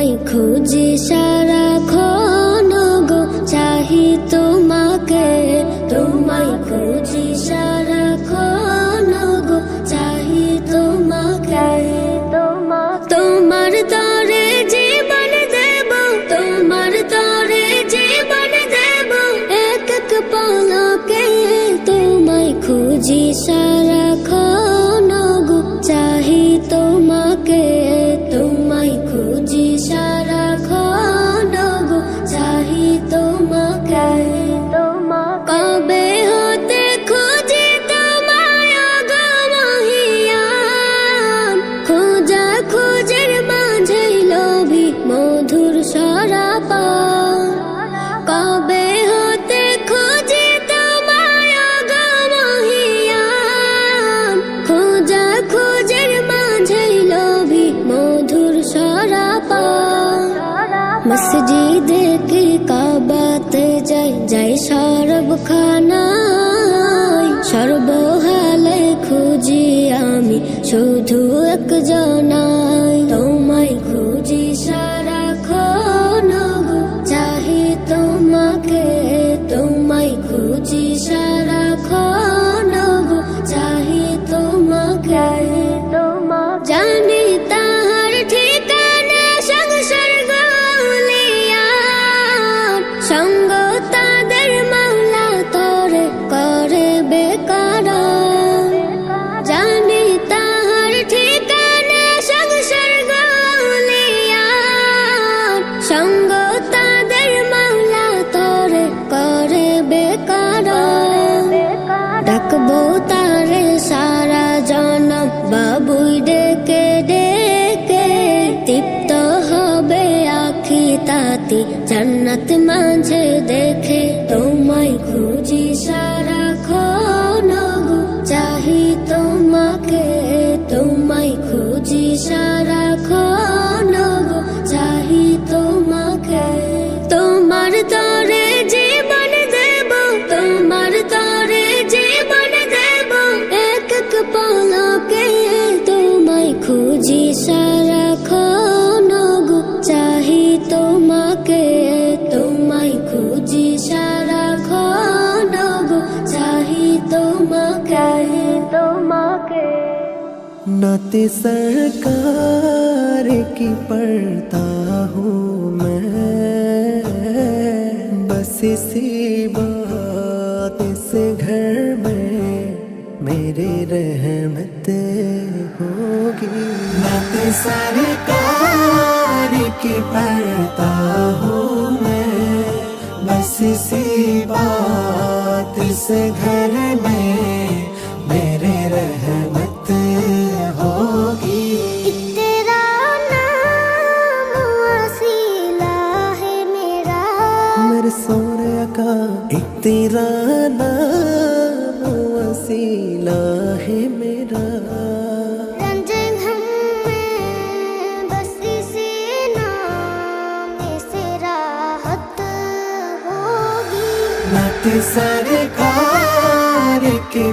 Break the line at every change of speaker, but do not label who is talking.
তোমায় খুঁজি সারাক্ষণ গো, চাহি তোমাকে। তোমায় খুঁজি সারাক্ষণ গো, চাহি তোমাকে। তোমার তরে জীবন দেব, তোমার তরে জীবন দেব, এক এক পলকে। তোমায় খুঁজি সারাক্ষণ গো, চাহি তোমাকে। তোমায় খুঁজি সারাক্ষণ গো, চাহি তোমাকে। কবে হতে খুঁজি তোমায় গো মহিয়ান, খোঁজা খোঁজের মাঝে লোভী মধুর সরাপান। কবে হতে খুঁজি তোমায় গো মহিয়ান, খোঁজা খোঁজের মাঝে লোভী মধুর সরাপান। মসজিদে কি কাবাতে যাই, যাই সরবখানায়, সর্বহালে খুঁজি আমি শুধু একজনাই। তোমায় খুঁজি সারাক্ষণ গো, চাহি তোমাকে। তোমায় খুঁজি সারাক্ষণ গো, চাহি তোমাকে। জানি তাহার ঠিকানা সংসার গলিয়ার, সঙ্গ তাদের মাওলা তরে করে বেকার। জানি তাহার ঠিকানা সংসার গলিয়ার, সঙ্গ তাদের মাওলা তরে করে বেকার। ডাকবো তারে সারা জনম বাবুই ডেকে ডেকে, তৃপ্ত হবে আখি তাতি জান্নাত মাঝে দেখে। তোমায় খুঁজি সারাক্ষণ গো, চাহি তোমাকে। তোমায় খুঁজি সারাক্ষণ গো, চাহি তোমাকে। তোমার তরে জীবন দেব, তোমার তরে জীবন দেব, এক এক পলকে। তোমায় খুঁজি সারাক্ষণ গো, চাহি তোমাকে। তোমায় খুঁজি সারাক্ষণ গো, চাহি তোমাকে।
नाते सरकार की पढ़ता हूँ मैं, बस इसी बात से घर में मेरी रहमत होगी। नाते सरकार की पढ़ता हूँ मैं, बस इसी बात से घर में मेरे रहमत होगी।
तेरा नाम वसीला है मेरा,
मेरे सोने का एक तेरा नाम वसीला है मेरा।
रंजन हम में बस इसी नाम से राहत होगी।
नाते सरकार के